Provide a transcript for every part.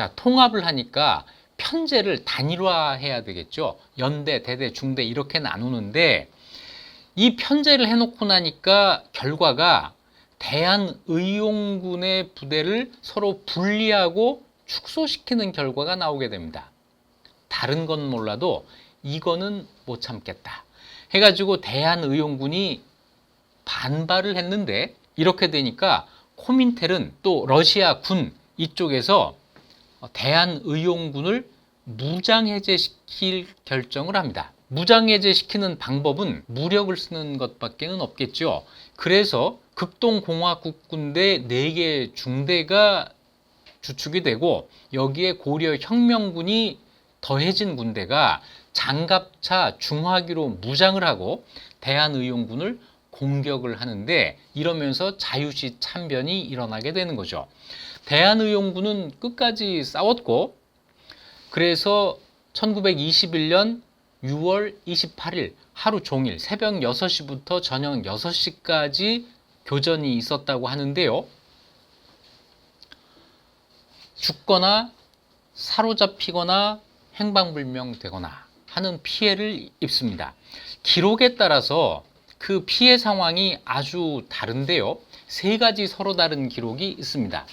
자, 통합을 하니까 편제를 단일화해야 되겠죠. 연대, 대대, 중대 이렇게 나누는데 이 편제를 해놓고 나니까 결과가 대한의용군의 부대를 서로 분리하고 축소시키는 결과가 나오게 됩니다. 다른 건 몰라도 이거는 못 참겠다 해가지고 대한의용군이 반발을 했는데 이렇게 되니까 코민텔은 또 러시아 군 이쪽에서 대한의용군을 무장해제시킬 결정을 합니다. 무장해제시키는 방법은 무력을 쓰는 것밖에 없겠죠. 그래서 극동공화국 군대 4개 중대가 주축이 되고 여기에 고려 혁명군이 더해진 군대가 장갑차 중화기로 무장을 하고 대한의용군을 공격을 하는데 이러면서 자유시 참변이 일어나게 되는 거죠. 대한의용군은 끝까지 싸웠고 그래서 1921년 6월 28일 하루 종일 새벽 6시부터 저녁 6시까지 교전이 있었다고 하는데요. 죽거나 사로잡히거나 행방불명되거나 하는 피해를 입습니다. 기록에 따라서 그 피해 상황이 아주 다른데요. 3가지 서로 다른 기록이 있습니다.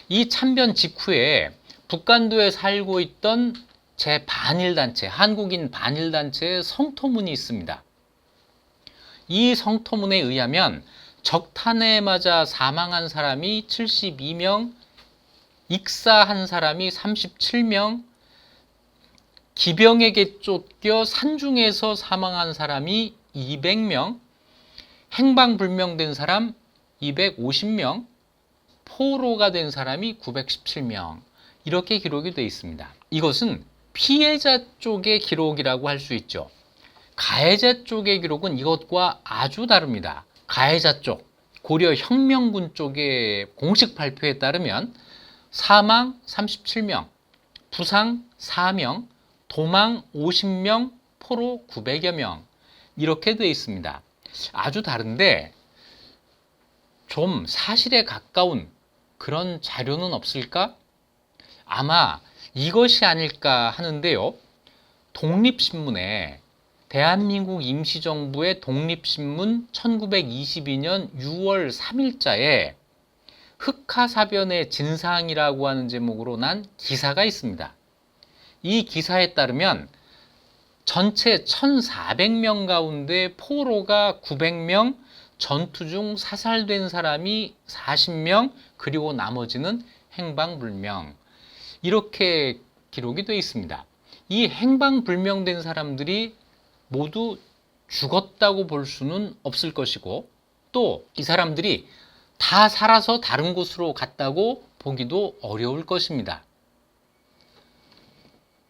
이 참변 직후에 북간도에 살고 있던 제 반일단체, 한국인 반일단체의 성토문이 있습니다. 이 성토문에 의하면 적탄에 맞아 사망한 사람이 72명, 익사한 사람이 37명, 기병에게 쫓겨 산중에서 사망한 사람이 200명, 행방불명된 사람 250명, 포로가 된 사람이 917명 이렇게 기록이 되어 있습니다. 이것은 피해자 쪽의 기록이라고 할 수 있죠. 가해자 쪽의 기록은 이것과 아주 다릅니다. 가해자 쪽, 고려 혁명군 쪽의 공식 발표에 따르면 사망 37명, 부상 4명, 도망 50명, 포로 900여 명 이렇게 되어 있습니다. 아주 다른데 좀 사실에 가까운 그런 자료는 없을까? 아마 이것이 아닐까 하는데요. 독립신문에 대한민국 임시정부의 독립신문 1922년 6월 3일자에 흑하사변의 진상이라고 하는 제목으로 난 기사가 있습니다. 이 기사에 따르면 전체 1,400명 가운데 포로가 900명, 전투 중 사살된 사람이 40명, 그리고 나머지는 행방불명 이렇게 기록이 되어 있습니다. 이 행방불명된 사람들이 모두 죽었다고 볼 수는 없을 것이고 또 이 사람들이 다 살아서 다른 곳으로 갔다고 보기도 어려울 것입니다.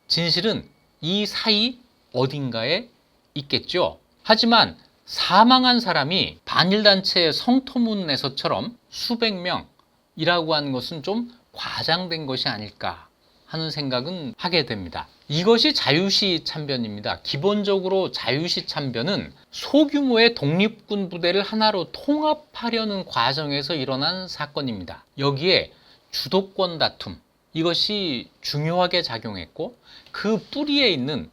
진실은 이 사이 어딘가에 있겠죠. 하지만 사망한 사람이 반일단체의 성토문에서처럼 수백 명이라고 하는 것은 좀 과장된 것이 아닐까 하는 생각은 하게 됩니다. 이것이 자유시 참변입니다. 기본적으로 자유시 참변은 소규모의 독립군 부대를 하나로 통합하려는 과정에서 일어난 사건입니다. 여기에 주도권 다툼 이것이 중요하게 작용했고 그 뿌리에 있는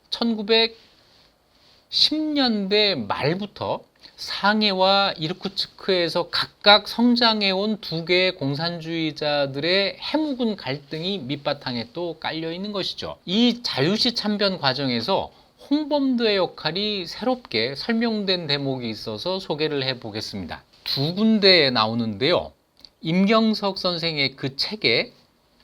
1910년대 말부터 상해와 이르쿠츠크에서 각각 성장해온 2개의 공산주의자들의 해묵은 갈등이 밑바탕에 또 깔려 있는 것이죠. 이 자유시 참변 과정에서 홍범도의 역할이 새롭게 설명된 대목이 있어서 소개를 해보겠습니다. 2군데에 나오는데요. 임경석 선생의 그 책에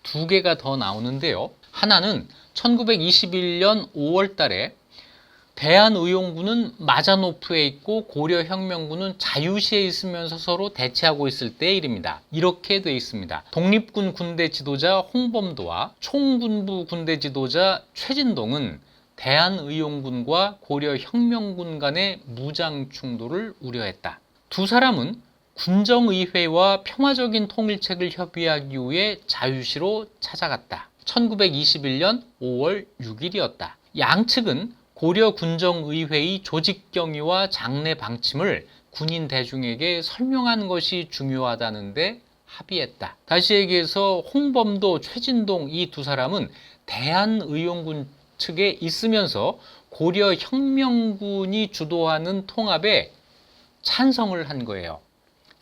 2개가 더 나오는데요. 하나는 1921년 5월 달에 대한의용군은 마자노프에 있고 고려혁명군은 자유시에 있으면서 서로 대치하고 있을 때의 일입니다. 이렇게 되어 있습니다. 독립군 군대 지도자 홍범도와 총군부 군대 지도자 최진동은 대한의용군과 고려혁명군 간의 무장 충돌을 우려했다. 2 사람은 군정의회와 평화적인 통일책을 협의하기 위해 자유시로 찾아갔다. 1921년 5월 6일이었다. 양측은 고려 군정의회의 조직 경위와 장래 방침을 군인 대중에게 설명한 것이 중요하다는데 합의했다. 다시 얘기해서 홍범도, 최진동 이 두 사람은 대한의용군 측에 있으면서 고려 혁명군이 주도하는 통합에 찬성을 한 거예요.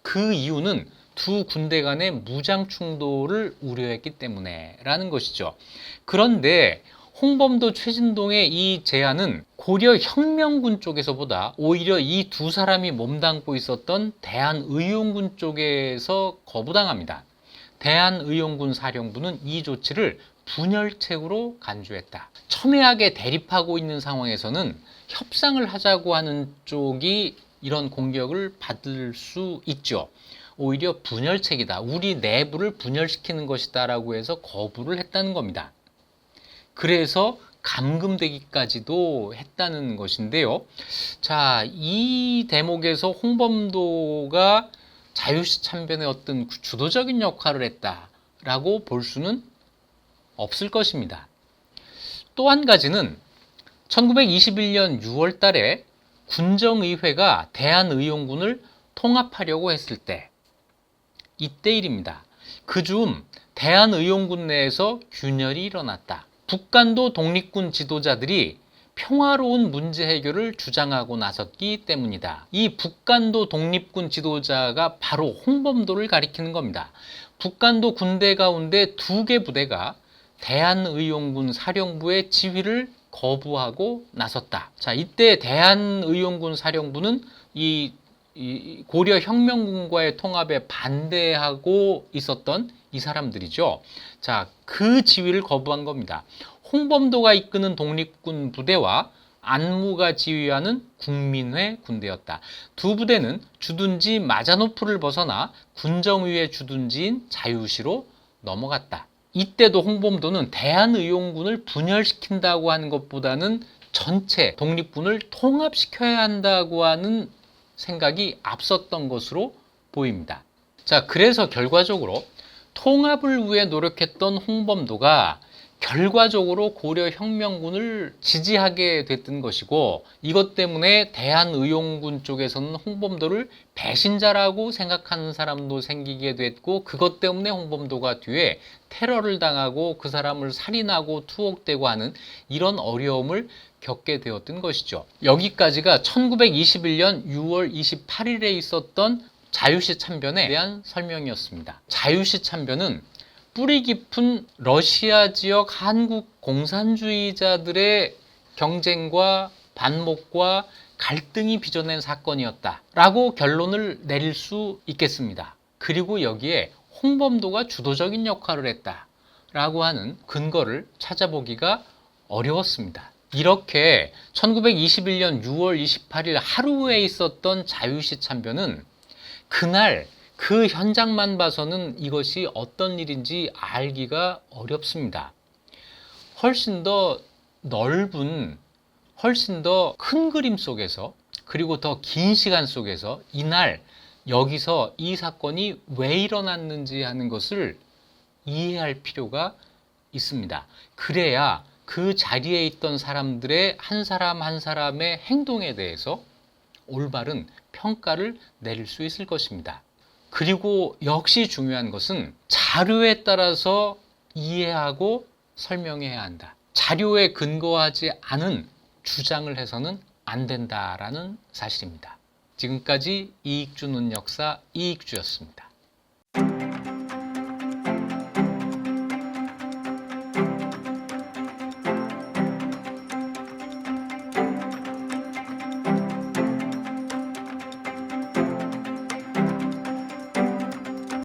그 이유는 두 군대 간의 무장 충돌을 우려했기 때문에 라는 것이죠. 그런데 홍범도, 최진동의 이 제안은 고려 혁명군 쪽에서보다 오히려 이 두 사람이 몸담고 있었던 대한의용군 쪽에서 거부당합니다. 대한의용군 사령부는 이 조치를 분열책으로 간주했다. 첨예하게 대립하고 있는 상황에서는 협상을 하자고 하는 쪽이 이런 공격을 받을 수 있죠. 오히려 분열책이다. 우리 내부를 분열시키는 것이다 라고 해서 거부를 했다는 겁니다. 그래서 감금되기까지도 했다는 것인데요. 자, 이 대목에서 홍범도가 자유시 참변의 어떤 주도적인 역할을 했다라고 볼 수는 없을 것입니다. 또 한 가지는 1921년 6월 달에 군정의회가 대한의용군을 통합하려고 했을 때 이때 일입니다. 그중 대한의용군 내에서 균열이 일어났다. 북간도 독립군 지도자들이 평화로운 문제 해결을 주장하고 나섰기 때문이다. 이 북간도 독립군 지도자가 바로 홍범도를 가리키는 겁니다. 북간도 군대 가운데 두 개 부대가 대한의용군 사령부의 지휘를 거부하고 나섰다. 자, 이때 대한의용군 사령부는 이 고려 혁명군과의 통합에 반대하고 있었던 이 사람들이죠. 자, 그 지위를 거부한 겁니다. 홍범도가 이끄는 독립군 부대와 안무가 지휘하는 국민회 군대였다. 두 부대는 주둔지 마자노프를 벗어나 군정위의 주둔지인 자유시로 넘어갔다. 이때도 홍범도는 대한의용군을 분열시킨다고 하는 것보다는 전체 독립군을 통합시켜야 한다고 하는 생각이 앞섰던 것으로 보입니다. 자, 그래서 결과적으로 통합을 위해 노력했던 홍범도가 결과적으로 고려 혁명군을 지지하게 됐던 것이고, 이것 때문에 대한의용군 쪽에서는 홍범도를 배신자라고 생각하는 사람도 생기게 됐고, 그것 때문에 홍범도가 뒤에 테러를 당하고 그 사람을 살인하고 투옥되고 하는 이런 어려움을 겪게 되었던 것이죠. 여기까지가 1921년 6월 28일에 있었던 자유시 참변에 대한 설명이었습니다. 자유시 참변은 뿌리 깊은 러시아 지역 한국 공산주의자들의 경쟁과 반목과 갈등이 빚어낸 사건이었다라고 결론을 내릴 수 있겠습니다. 그리고 여기에 홍범도가 주도적인 역할을 했다라고 하는 근거를 찾아보기가 어려웠습니다. 이렇게 1921년 6월 28일 하루 후에 있었던 자유시 참변은 그날 그 현장만 봐서는 이것이 어떤 일인지 알기가 어렵습니다. 훨씬 더 넓은, 훨씬 더 큰 그림 속에서, 그리고 더 긴 시간 속에서 이날 여기서 이 사건이 왜 일어났는지 하는 것을 이해할 필요가 있습니다. 그래야 그 자리에 있던 사람들의 한 사람 한 사람의 행동에 대해서 올바른 평가를 내릴 수 있을 것입니다. 그리고 역시 중요한 것은 자료에 따라서 이해하고 설명해야 한다. 자료에 근거하지 않은 주장을 해서는 안 된다라는 사실입니다. 지금까지 이익주 는 역사 이익주였습니다.